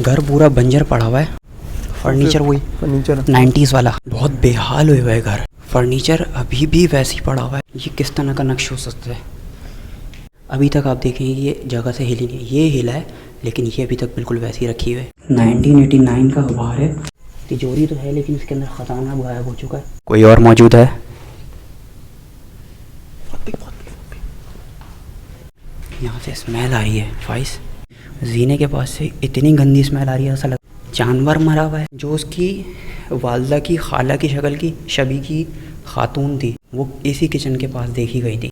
घर पूरा बंजर पड़ा हुआ है। फर्नीचर वही फर्नीचर 90s वाला बहुत बेहाल हुए हुआ है घर। फर्नीचर अभी भी वैसे ही पड़ा हुआ है। ये किस तरह का नक्श हो सकता है? अभी तक आप देखेंगे ये जगह से हिली नहीं, ये हिला है लेकिन ये अभी तक बिल्कुल वैसी रखी हुई है। 1989 का बाहर है। तिजोरी तो है लेकिन इसके अंदर खजाना गायब हो चुका है। कोई और मौजूद है? यहाँ से स्मेल आ रही है फाइज। जीने के पास से इतनी गंदी स्मेल आ रही है, ऐसा लग जानवर मरा हुआ है। जो उसकी वालदा की खाला की शक्ल की शबी की खातून थी वो इसी किचन के पास देखी गई थी।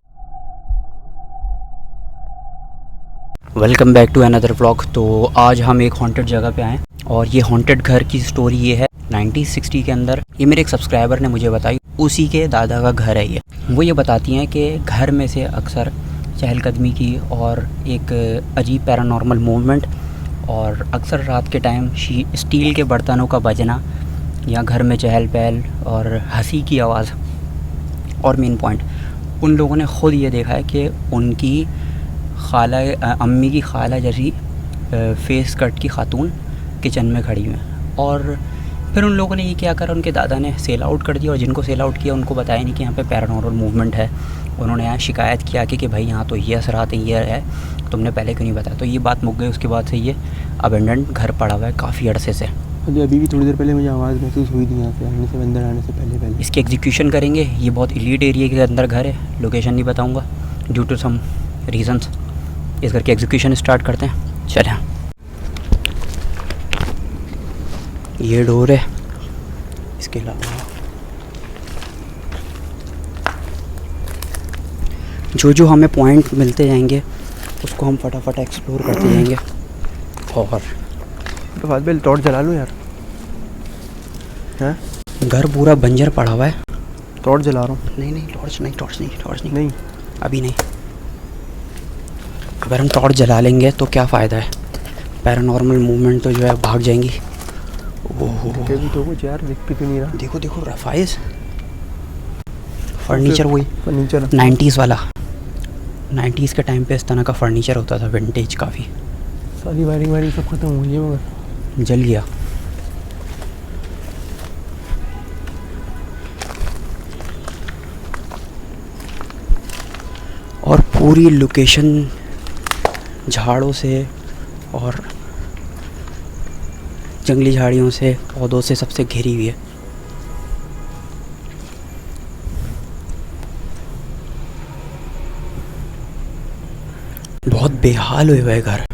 Welcome back to another vlog. तो आज हम एक हॉन्टेड जगह पे आए और ये हॉन्टेड घर की स्टोरी ये है 1960 के अंदर। ये मेरे एक सब्सक्राइबर ने मुझे बताई, उसी के दादा का घर है ये। वो ये बताती हैं कि घर में से अक्सर चहलकदमी की और एक अजीब पैरानॉर्मल मूवमेंट और अक्सर रात के टाइम स्टील के बर्तनों का बजना या घर में चहल पहल और हंसी की आवाज़। और मेन पॉइंट, उन लोगों ने ख़ुद ये देखा है कि उनकी खाला अम्मी की खाला जैसी फेस कट की खातून किचन में खड़ी हुई हैं। और फिर उन लोगों ने ये क्या करा, उनके दादा ने सेल आउट कर दिया और जिनको सेल आउट किया उनको बताया नहीं कि यहाँ पे पैरानॉर्मल मूवमेंट है। उन्होंने यहाँ शिकायत किया कि भाई यहाँ तो ये असरात ये है, तुमने पहले क्यों नहीं बताया। तो ये बात मुक गई। उसके बाद से ये अबेंडेंट घर पड़ा हुआ है काफ़ी अरसे से। अभी भी थोड़ी देर पहले मुझे आवाज़ महसूस हुई थी यहाँ से आने से, अंदर आने से पहले। इसकी एग्जीक्यूशन करेंगे। ये बहुत इलीट एरिया के अंदर घर है, लोकेशन नहीं बताऊँगा ड्यू टू सम रीजंस। इस घर की एग्जीक्यूशन स्टार्ट करते हैं, चलें। ये डोर है, इसके अलावा जो हमें पॉइंट मिलते जाएंगे उसको हम फटाफट एक्सप्लोर करते जाएंगे। और तो बाद में टॉर्च जला लूँ यार। हैं? घर पूरा बंजर पड़ा हुआ है। टॉर्च जला रहा हूँ। नहीं टॉर्च नहीं अभी नहीं। अगर हम टॉर्च जला लेंगे तो क्या फ़ायदा है? पैरानॉर्मल मूवमेंट तो जो है भाग जाएंगी। ओहो तो कुछ यार दिख भी नहीं रहा। देखो रफाइज फर्नीचर वही फर्नीचर 90s वाला। 90s के टाइम पे इस तरह का फर्नीचर होता था, विंटेज काफ़ी। सारी वायरिंग सब खत्म हुई है मगर जल गया। और पूरी लोकेशन झाड़ों से और जंगली झाड़ियों से पौधों से सबसे घिरी हुई है। बहुत बेहाल हुए हुआ है घर।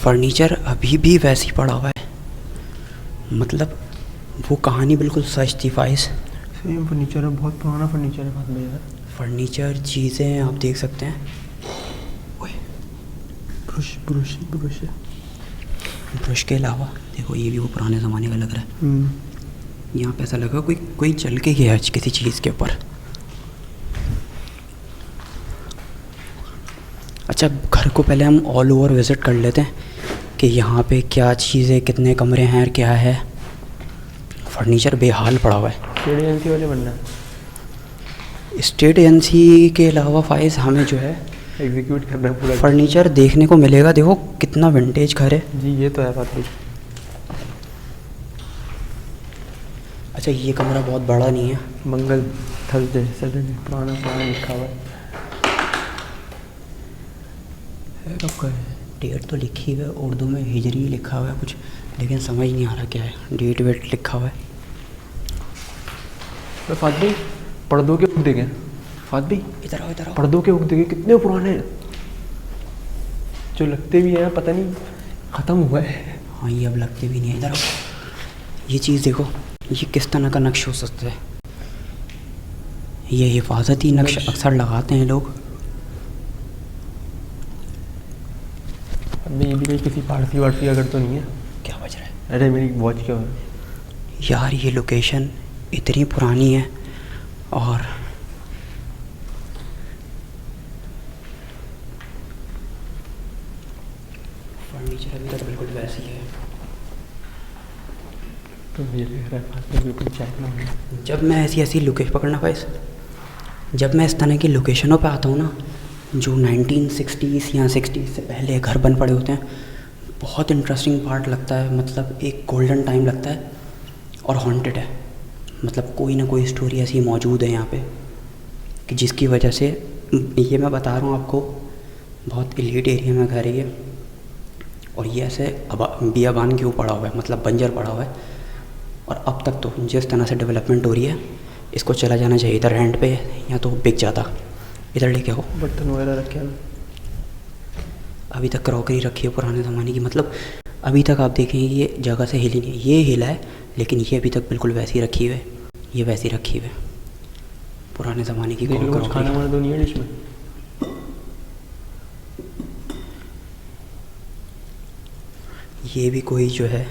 फर्नीचर अभी भी वैसे ही पड़ा हुआ है, मतलब वो कहानी बिल्कुल सच थी फाइज। सेम फर्नीचर है, बहुत पुराना फर्नीचर है बाद में यार। फर्नीचर चीज़ें आप देख सकते हैं। ब्रश के अलावा देखो ये भी वो पुराने ज़माने का लग रहा है। यहाँ पे ऐसा लगा कोई चल के गया किसी चीज़ के ऊपर। अच्छा, घर को पहले हम ऑल ओवर विज़िट कर लेते हैं कि यहाँ पे क्या चीज़ें, कितने कमरे हैं और क्या है। फर्नीचर बेहाल पड़ा हुआ है। स्टेट एजेंसी वाले बनना है। स्टेट एजेंसी के अलावा फाइज हमें जो है एग्जीक्यूट करना है पूरा। फर्नीचर देखने को मिलेगा। देखो कितना विंटेज घर है जी, ये तो है बात भी। अच्छा, ये कमरा बहुत बड़ा नहीं है। मंगल थर्सडे सैटरडे पुराना लिखा हुआ है। कब का है? डेट तो लिखी हुई है उर्दू में, हिजरी लिखा हुआ है कुछ, लेकिन समझ नहीं आ रहा क्या है। डेट वेट लिखा हुआ है। तो फात भाई पर्दों के हुक देखे। फात भाई इधर आओ। पर्दों के हुक देखे कितने पुराने हैं, जो लगते भी हैं पता नहीं ख़त्म हुआ है। हाँ, ये अब लगते भी नहीं है। इधर आओ। ये चीज़ देखो, ये किस तरह का नक्श हो सकता है? ये हिफाजती नक्श अक्सर लगाते हैं लोग। ये भी किसी पारसी वारसी का घर तो नहीं है? क्या बज रहा है? अरे मेरी वॉच क्यों है यार? ये लोकेशन इतनी पुरानी है और फर्नीचर अभी तक बिल्कुल वैसी है। तो ये लग रहा है बिल्कुल चेक ना हो। जब मैं ऐसी लोकेशन पकड़ना पाइस, जब मैं इस तरह की लोकेशनों पे आता हूँ ना जो 1960s या 60s से पहले घर बन पड़े होते हैं। बहुत इंटरेस्टिंग पार्ट लगता है, मतलब एक गोल्डन टाइम लगता है और हॉन्टेड है। मतलब कोई ना कोई स्टोरी ऐसी मौजूद है यहाँ पे कि जिसकी वजह से, ये मैं बता रहा हूँ आपको, बहुत एलीट एरिया में घर है ये। और ये ऐसे बियाबान के ऊपर पड़ा हुआ है, मतलब बंजर पड़ा हुआ है। और अब तक तो जिस तरह से डेवलपमेंट हो रही है, इसको चला जाना चाहिए इधर रेंट पे, या तो बिक जाता। इधर लेके आओ। बर्तन वगैरह रखे हैं। अभी तक क्रॉकरी रखी है पुराने ज़माने की, मतलब अभी तक आप देखेंगे ये जगह से हिली नहीं। ये हिला है लेकिन ये अभी तक बिल्कुल वैसी रखी हुई है, ये वैसी रखी हुई है पुराने ज़माने की क्रॉकरी। खाना वाना तो नहीं है डिश में? ये भी कोई जो है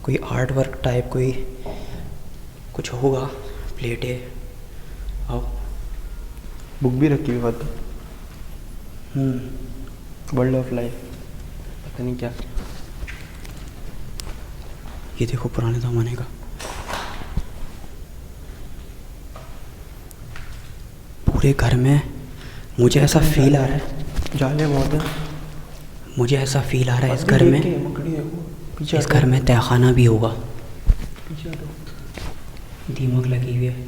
कोई आर्ट वर्क टाइप कोई कुछ होगा, प्लेटें। आओ। बुक भी रखी हुई बात, वर्ल्ड ऑफ लाइफ, पता नहीं क्या। ये देखो पुराने ज़माने का पूरे घर में। मुझे ऐसा फील आ रहा है, जाले बहुत है। मुझे ऐसा फील आ रहा है इस घर में, पीछे इस घर में तहखाना भी होगा। पीछे तो दीमक लगी हुई है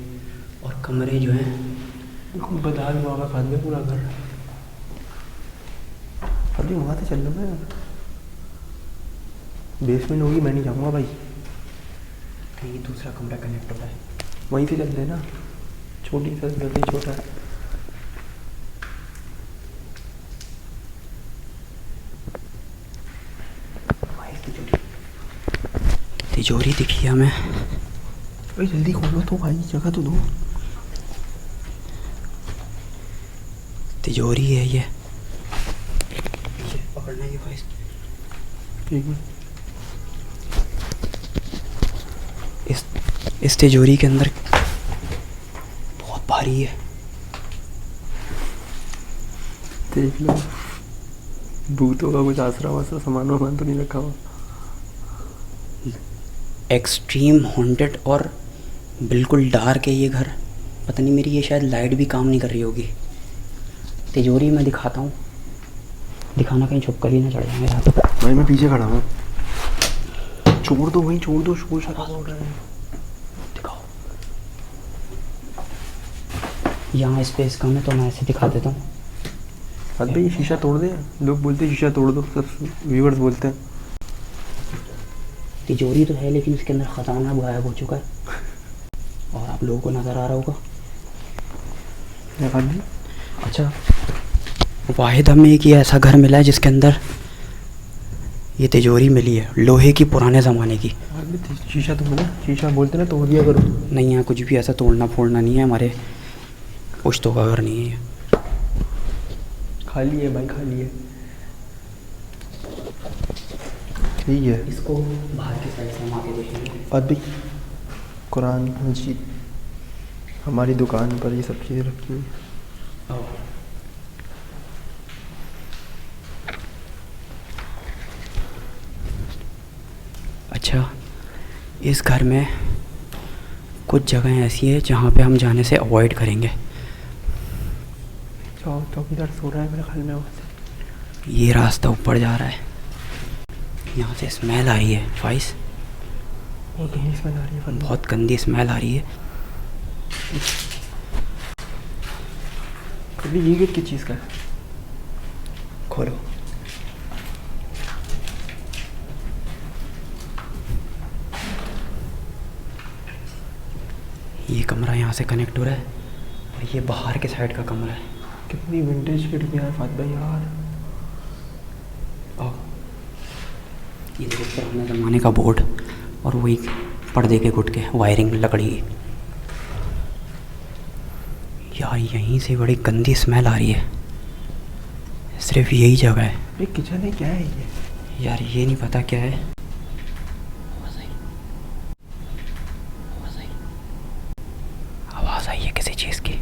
और कमरे जो हैं बता भी वहाँ का खाते पूरा घर। अभी वहाँ से चल लो मैं, बेसमेंट होगी, मैं नहीं जाऊँगा भाई। कहीं दूसरा कमरा कनेक्ट हो रहा है, वहीं से चलते हैं ना, छोटी सा जल्दी छोटा है। तिजोरी दिखी हमें। भाई जल्दी खोलो तो भाई, जगह तो दो। तिजोरी है ये पकड़ना है भाई। ठीक है। इस तिजोरी के अंदर बहुत भारी है। देख लो, भूतों का कुछ आसरा वासरा सामान वामान तो नहीं रखा हुआ। एक्सट्रीम हॉन्टेड और बिल्कुल डार्क है ये घर। पता नहीं मेरी ये शायद लाइट भी काम नहीं कर रही होगी। तिजोरी मैं दिखाता हूँ, दिखाना कहीं छुप कर ही ना चढ़ जाए मेरा। भाई मैं पीछे खड़ा हूँ, छोड़ दो वहीं, छोड़ दो, शोर शराबा हो रहा है। दिखाओ। यहाँ स्पेस कम है तो मैं ऐसे दिखा देता हूँ। भाई शीशा तोड़ दे, लोग बोलते हैं शीशा तोड़ दो, सब व्यूअर्स बोलते हैं। तिजोरी तो है लेकिन इसके अंदर ख़जाना गायब हो चुका है और आप लोगों को नज़र आ रहा होगा। अच्छा, वाहिद हमें एक ये ऐसा घर मिला है जिसके अंदर ये तिजोरी मिली है, लोहे की, पुराने ज़माने की। शीशा तो ना, शीशा बोलते ना तोड़ दिया करो। नहीं, यहाँ कुछ भी ऐसा तोड़ना फोड़ना नहीं है, हमारे पुश्तों का घर नहीं है। खाली है भाई, खाली है। ठीक है, इसको बाहर की साइड से हम आके देखेंगे। अभी कुरान मजीद हमारी दुकान पर ये सब चीज़ें रखी हुई। अच्छा, इस घर में कुछ जगह ऐसी है जहाँ पे हम जाने से अवॉइड करेंगे। चौकीदार सो रहा है मेरे ख्याल में। वहाँ से ये रास्ता ऊपर जा रहा है, यहाँ से स्मेल आ रही है फाइस, बहुत गंदी स्मेल आ रही है। बहुत गंदी स्मेल आ रही है। अभी ये गेट किस चीज़ का है? खोलो। ये कमरा यहाँ से कनेक्ट हो रहा है और ये बाहर के साइड का कमरा है। कितनी विंटेज खिड़कियाँ हैं फात भाई यार। ये देखो पुराने ज़माने का बोर्ड और वही पर्दे के गुटके, वायरिंग लकड़ी की। यार यहीं से बड़ी गंदी स्मेल आ रही है, सिर्फ यही जगह है। ये किचन है क्या है ये? यार ये नहीं पता क्या है। आवाज़ आई है किसी चीज़ की।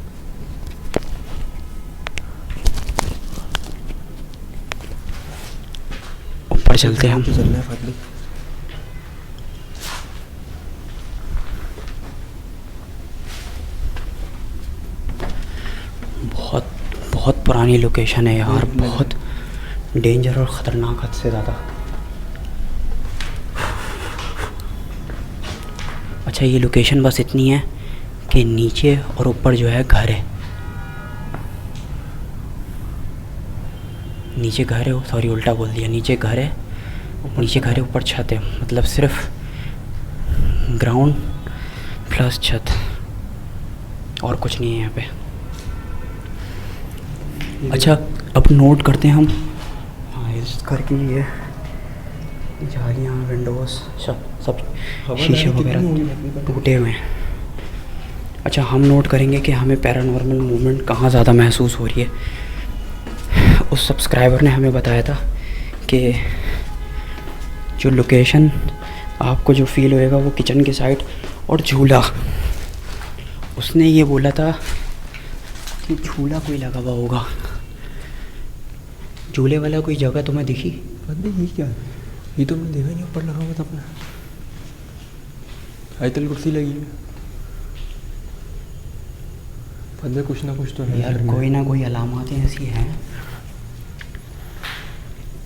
ऊपर चलते हैं हम। चल रहे हैं फात भाई। बहुत पुरानी लोकेशन है यार, बहुत डेंजर और ख़तरनाक हद से ज़्यादा। अच्छा, ये लोकेशन बस इतनी है कि नीचे और ऊपर जो है घर है, नीचे घर है, सॉरी उल्टा बोल दिया, नीचे घर है, नीचे घर है, ऊपर छत है, मतलब सिर्फ ग्राउंड प्लस छत और कुछ नहीं है यहाँ पे। अच्छा, अब नोट करते हैं हम। हाँ, इस घर की ये जालियाँ, विंडोज़ सब शीशे वगैरह टूटे हुए हैं। अच्छा, हम नोट करेंगे कि हमें पैरानॉर्मल मूवमेंट कहाँ ज़्यादा महसूस हो रही है। उस सब्सक्राइबर ने हमें बताया था कि जो लोकेशन आपको जो फील होएगा वो किचन की साइड और झूला। उसने ये बोला था कि झूला कोई लगा हुआ होगा। झूले वाला कोई जगह तुम्हें दिखी? ये क्या है? ये तो मैंने देखा नहीं, ऊपर लगा हुआ था अपना। आयतल कुर्सी लगी है, अंदर कुछ ना कुछ तो है यार, कोई ना कोई अलामतें ऐसी हैं।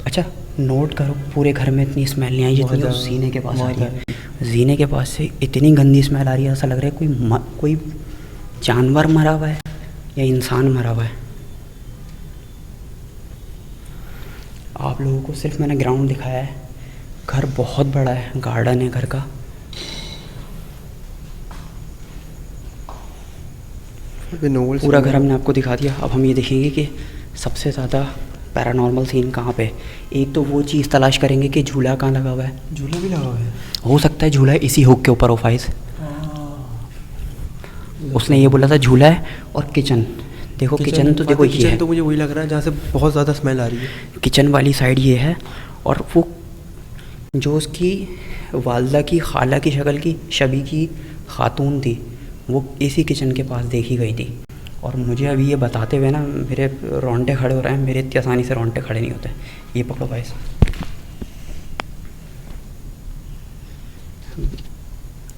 अच्छा, नोट करो, पूरे घर में इतनी स्मेल नहीं आई जितनी उस जीने के पास आ रही है। जीने के पास से इतनी गंदी स्मेल आ रही है, ऐसा लग रहा है कोई जानवर मरा हुआ है या इंसान मरा हुआ है। आप लोगों को सिर्फ मैंने ग्राउंड दिखाया है, घर बहुत बड़ा है, गार्डन है घर का। पूरा घर हमने आपको दिखा दिया। अब हम ये देखेंगे कि सबसे ज़्यादा पैरानॉर्मल सीन कहाँ पे। एक तो वो चीज़ तलाश करेंगे कि झूला कहाँ लगा हुआ है। झूला भी लगा हुआ है, हो सकता है झूला इसी हुक के ऊपर हो फाइज। उसने ये बोला था झूला है और किचन। देखो किचन तो देखो ये है, तो मुझे वही लग रहा है जहाँ से बहुत ज़्यादा स्मेल आ रही है। किचन वाली साइड ये है, और वो जो उसकी वालदा की खाला की शक्ल की शबी की खातून थी, वो इसी किचन के पास देखी गई थी। और मुझे अभी ये बताते हुए ना मेरे रोंगटे खड़े हो रहे हैं। मेरे इतनी आसानी से रोंगटे खड़े नहीं होते। ये पकड़ो भाई।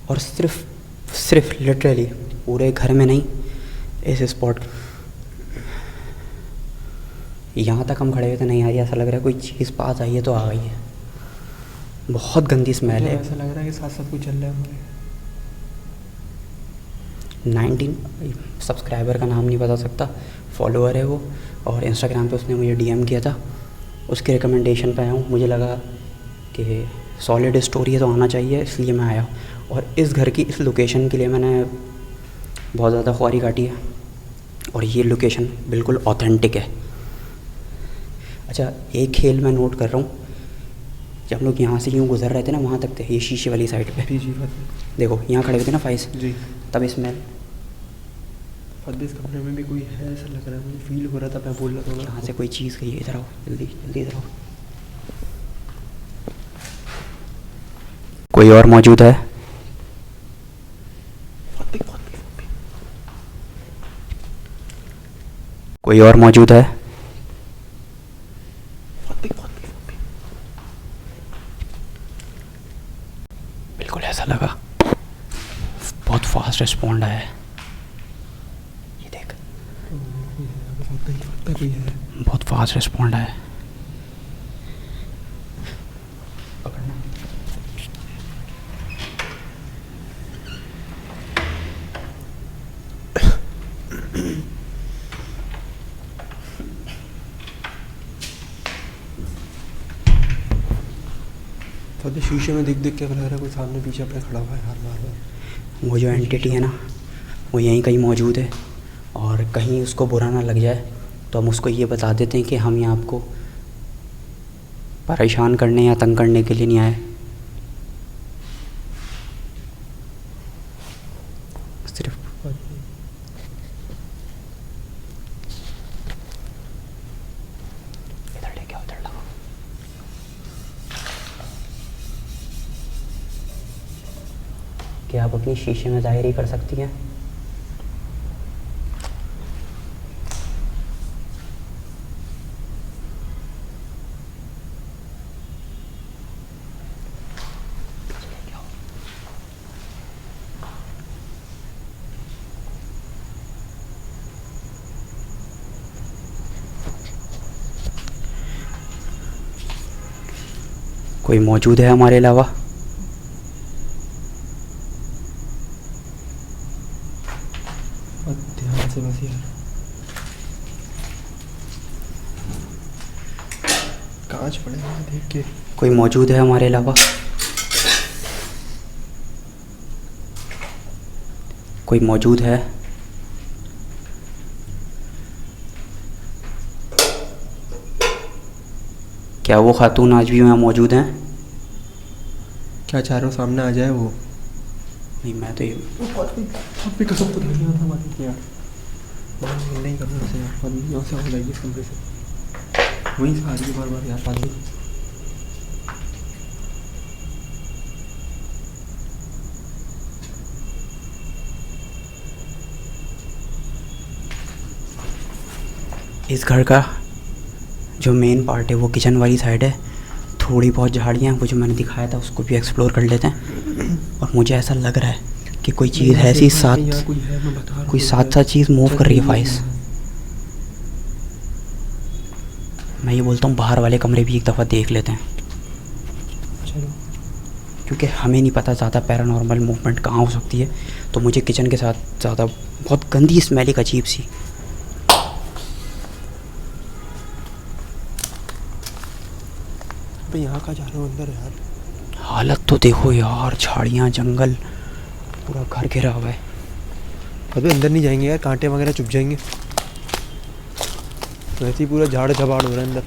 और सिर्फ लिटरली पूरे घर में नहीं, इस स्पॉट यहाँ तक हम खड़े हुए थे, नहीं आ रही, ऐसा लग रहा है कोई चीज़ पास आई है तो आ गई है। बहुत गंदी स्मेल है। ऐसा लग रहा है कि साथ साथ कुछ चल रहा है हमारे। 19 सब्सक्राइबर का नाम नहीं बता सकता, फॉलोअर है वो, और इंस्टाग्राम पे उसने मुझे डीएम किया था। उसके रिकमेंडेशन पे आया हूँ। मुझे लगा कि सॉलिड स्टोरी है तो आना चाहिए, इसलिए मैं आया। और इस घर की इस लोकेशन के लिए मैंने बहुत ज़्यादा ख्वारी काटी है, और ये लोकेशन बिल्कुल ऑथेंटिक है। अच्छा, एक खेल मैं नोट कर रहा हूँ। जब हम लोग यहाँ से यूँ गुजर रहे थे ना, वहाँ तक थे, ये शीशे वाली साइड पे। जी देखो यहाँ खड़े हुए थे ना फाइज जी, तब इसमें इस कमरे में भी कोई है ऐसा लग रहा है, मुझे फील हो रहा था। मैं बोल रहा था यहाँ से कोई चीज़ गई है। इधर आओ, जल्दी जल्दी इधर आओ। कोई और मौजूद है? कोई और मौजूद है? बिल्कुल ऐसा लगा। बहुत फास्ट रिस्पॉन्ड आया है। ये देख, बहुत फास्ट रिस्पॉन्ड आया है। तो शीशे में देख के लग रहा है कोई सामने पीछे अपने खड़ा हुआ है हर बार। वो जो एंटिटी है ना, वो यहीं कहीं मौजूद है, और कहीं उसको बुरा ना लग जाए तो हम उसको ये बता देते हैं कि हम यहाँ आपको परेशान करने या तंग करने के लिए नहीं आए। सिर्फ इधर लेके आओ, इधर लगाओ। क्या आप अपनी शीशे में ज़ाहिर ही कर सकती हैं? कोई मौजूद है हमारे अलावा? ध्यान से बस यार, कांच पड़े हैं देख के। कोई मौजूद है हमारे अलावा? कोई मौजूद है? क्या वो खातून आज भी वहाँ मौजूद हैं? क्या चाह रहे हो, सामने आ जाए वो? नहीं, मैं तो ये आपकी कसम तो नहीं आता हमारी यार, बाहर नहीं करना से यार, बंदियों से हो जाएगी इस कमरे से, वहीं से आ रही है बार बार यार पानी। इस घर का जो मेन पार्ट है वो किचन वाली साइड है। थोड़ी बहुत झाड़ियाँ हैं, वो जो मैंने दिखाया था उसको भी एक्सप्लोर कर लेते हैं। और मुझे ऐसा लग रहा है कि कोई चीज़ है ऐसी कोई साथ साथ चीज़ मूव कर रही है फाइस। मैं ये बोलता हूँ बाहर वाले कमरे भी एक दफ़ा देख लेते हैं, चलो, क्योंकि हमें नहीं पता ज़्यादा पैरानॉर्मल मूवमेंट कहाँ हो सकती है। तो मुझे किचन के साथ ज़्यादा बहुत गंदी स्मेल, एक अजीब सी। भाई यहाँ का जा रहे हो अंदर यार? हालत तो देखो यार, झाड़ियाँ, जंगल, पूरा घर घिरा हुआ है। अबे अंदर नहीं जाएंगे यार, कांटे वगैरह चुभ जाएंगे। वैसे ही पूरा झाड़ झबाड़ हो रहा है अंदर।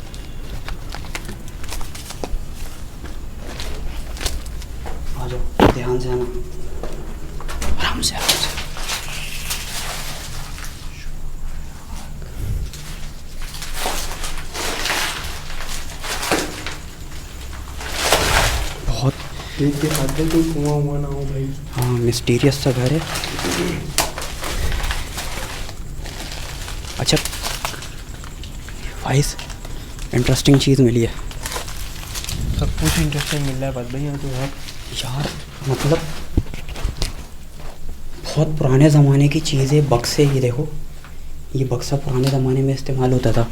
आ जाओ, ध्यान से आना, आराम से आराम से। बहुत देख के हाथ में कोई कुआं हुआ ना हो भाई। हाँ, मिस्टीरियस सा घर है। अच्छा वाइस, इंटरेस्टिंग चीज़ मिली है। सब कुछ इंटरेस्टिंग मिल रहा है बात भाई यहाँ तो यार मतलब बहुत पुराने ज़माने की चीज़ें, बक्से, ये देखो, ये बक्सा पुराने ज़माने में इस्तेमाल होता था।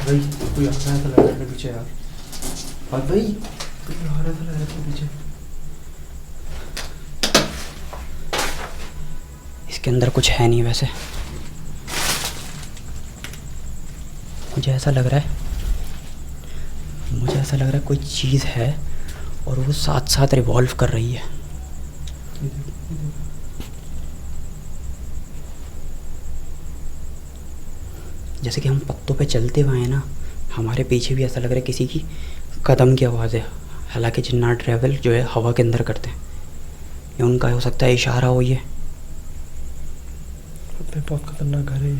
भाई कोई आ रहा है तो लग रहा है पीछे यार। बात भाई कोई आ रहा है तो लग रहा है पीछे। इसके अंदर कुछ है नहीं वैसे, मुझे ऐसा लग रहा है कोई चीज़ है और वो साथ साथ रिवॉल्व कर रही है। जैसे कि हम पत्तों पे चलते हुए हैं ना, हमारे पीछे भी ऐसा लग रहा है किसी की कदम की आवाज़ है। हालांकि जिन्ना ट्रैवल जो है हवा के अंदर करते हैं, ये उनका हो सकता है इशारा हो ये। बहुत खतरनाक घर है ये,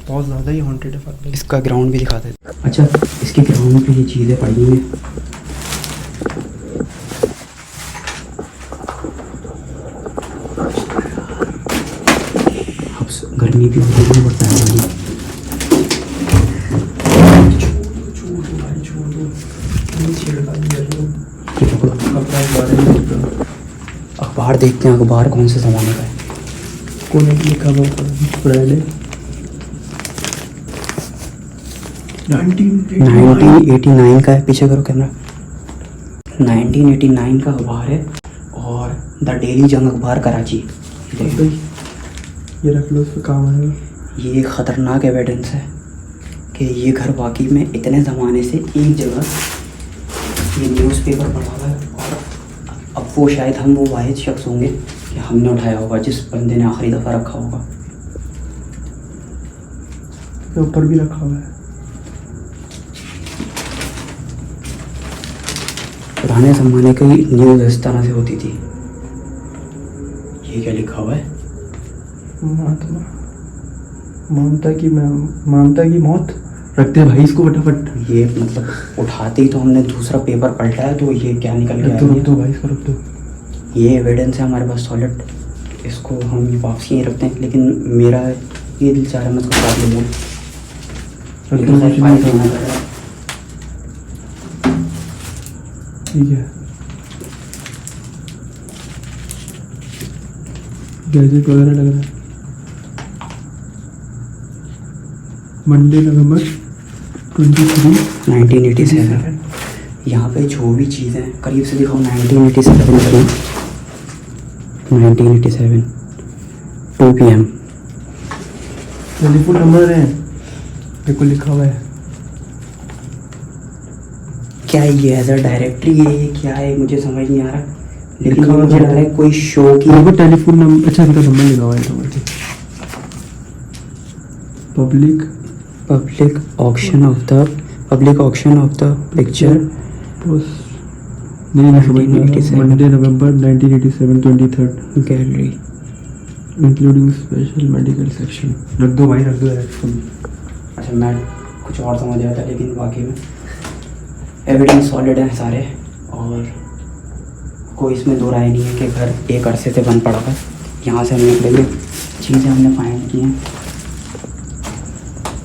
बहुत ज़्यादा ही हॉन्टेड है। इसका ग्राउंड भी दिखा देते। अच्छा, इसके ग्राउंड पे ये चीज़ें पड़ी हुई हैं। अब गर्मी भी होती है, बढ़ता है। अखबार देखते हैं, अखबार कौन से ज़माने का है? कौन है लिखा हुआ ब्रांड है? 1989 का है। पीछे करो कैमरा। 1989 का अखबार है और द डेली जंग अखबार कराची। भाई ये रख लो, उस पर काम आएगा। ये एक ख़तरनाक एविडेंस है कि ये घर वाकई में इतने ज़माने से एक जगह ये न्यूज़पेपर पड़ा हुआ है। और अब वो शायद हम वो वाहिद शख्स होंगे कि हमने उठाया होगा, जिस बंदे ने आखिरी दफ़ा रखा होगा। ऊपर भी रखा हुआ है। पुराने ज़माने की न्यूज़ इस तरह से होती थी। ये क्या लिखा हुआ है? ममता की मौत। रखते भाई इसको फटाफट। ये मतलब उठाते ही तो हमने दूसरा पेपर पलटा है, तो ये क्या निकल गया? रख दो भाई इसको, रख दो। ये एविडेंस है हमारे पास सॉलिड, इसको हम वापस यहीं रखते हैं। लेकिन मेरा ये दिल चाह रहा है मैं इसको काट लूँ। ठीक है, गैजेट वगैरह लग रहा है। मंडे नवंबर 1987। यहाँ पे जो भी चीज़ें करीब से दिखाओ 1987 1987 2 PM। टेलीफोन नंबर है देखो लिखा हुआ है। क्या है ये एज अ डायरेक्टरी है ये क्या है मुझे समझ नहीं आ रहा, लेकिन लिखा हुआ मुझे है। लग रहा है कोई शो की देखो टेलीफोन नंबर, अच्छा इनका नंबर लिखा हुआ है public auction of the picture नहीं समझ में आ रहा। मंडे नवंबर 1987 23rd gallery. Including special medical section. रख दो भाई रख दो यार। अच्छा मैं कुछ और समझ रहा था लेकिन वाकई में एविडेंस सॉलिड है सारे और कोई इसमें दो राय नहीं है कि घर एक अरसे से बंद पड़ा है। यहाँ से हम निकले चीज़ें हमने फाइंड की हैं।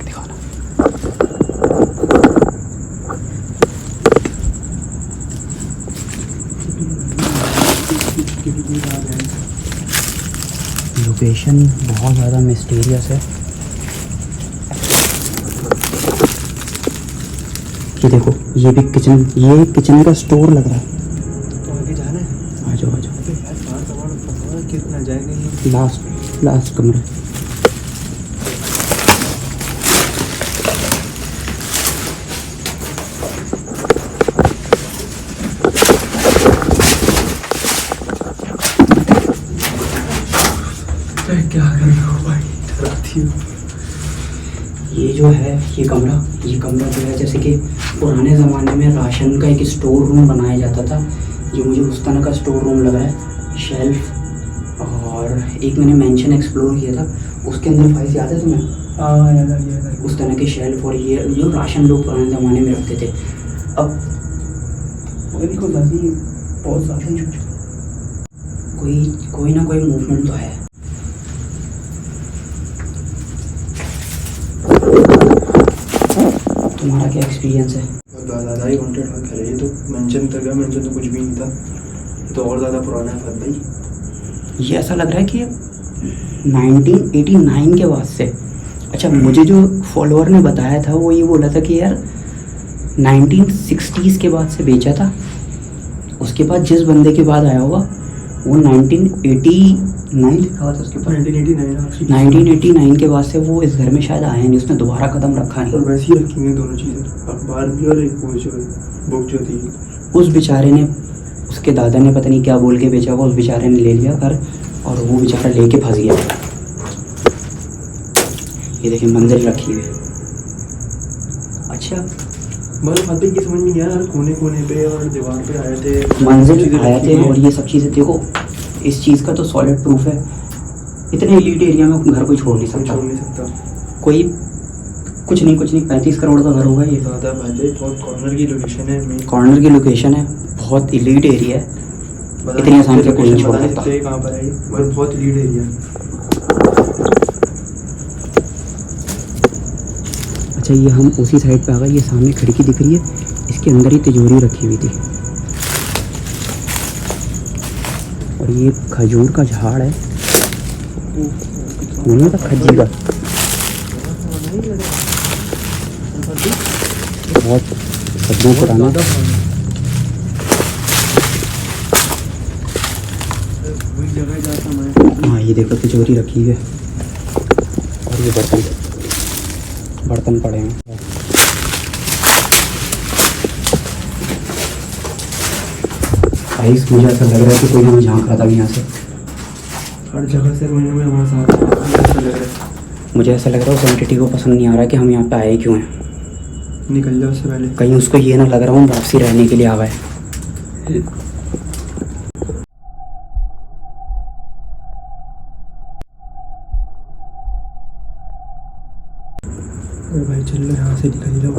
दिखाओ ना। लोकेशन बहुत ज़्यादा मिस्टीरियस है। ये देखो ये भी किचन का स्टोर लग रहा है। तो आगे जाना है। आ जाओ यार सामान कितना जाएगा। लास्ट कमरा। क्या करेगा भाई डरती हूँ। ये जो है ये कमरा जो है जैसे कि पुराने ज़माने में राशन का एक स्टोर रूम बनाया जाता था। ये मुझे उस तरह का स्टोर रूम लग रहा है। शेल्फ और एक मैंने मेंशन एक्सप्लोर किया था उसके अंदर फाइल्स याद है तुम्हें? हाँ यार उस तरह के शेल्फ और ये जो राशन लोग पुराने ज़माने में रखते थे। अब बहुत ज़्यादा कोई ना कोई मूवमेंट तो है। तुम्हारा क्या एक्सपीरियंस है? ज़्यादा ही वांटेड है। ये तो मेंशन तो कुछ भी नहीं था। ये तो और ज़्यादा पुराना है फत भाई। ये ऐसा लग रहा है कि 1989 के बाद से। अच्छा मुझे जो फॉलोअर ने बताया था वो ये बोला था कि यार 1960s के बाद से बेचा था। उसके बाद जिस बंदे के बाद आया होगा वो 1989 लिखा हुआ था उसके ऊपर। 1989 के बाद से वो इस घर में शायद आया नहीं, उसने दोबारा कदम रखा और नहीं। वैसे ही रखी हुई दोनों चीज़ें, अखबार भी और एक वो जो बुक जो थी। उस बेचारे ने उसके दादा ने पता नहीं क्या बोल के बेचा होगा, उस बेचारे ने ले लिया घर और वो बेचारा लेके फंस गया। ये देखिए मंदिर रखी हुई है। अच्छा मतलब फतेह की समझ में नहीं आया, कोने कोने पे और दीवार पे आए थे मंजिल आए थे और ये सब चीज़ें देखो। इस चीज़ का तो सॉलिड प्रूफ है। इतने एलिट एरिया में घर कोई छोड़ नहीं सकता। कोई कुछ नहीं 35 करोड़ का घर होगा ये। ज़्यादा भाई बहुत कॉर्नर की लोकेशन है। कॉर्नर की लोकेशन है, बहुत एलिट एरिया है। इतनी आसान से कोई नहीं छोड़ सकता। कहाँ पर है ये? और बहुत एलिट एरिया। अच्छा ये हम उसी साइड पे आ गए। ये सामने खिड़की दिख रही है, इसके अंदर ही तिजोरी रखी हुई थी और ये खजूर का झाड़ है। नहीं था खज्जी का, बहुत सदियों पुराना। हाँ ये देखो तिजोरी रखी है और ये बर्तन पड़े हैं। गाइस मुझे ऐसा लग रहा है कि कोई हमें झांक रहा था यहाँ से। हर जगह से में हमारे साथ ऐसा लग रहा है। मुझे ऐसा लग रहा है उस एंटिटी को पसंद नहीं आ रहा है कि हम यहाँ पे आए क्यों हैं। निकल जाओ उससे पहले। कहीं उसको ये ना लग रहा हूँ वापसी रहने के लिए आवा है। भाई चल लो यहाँ से निकल जाओ।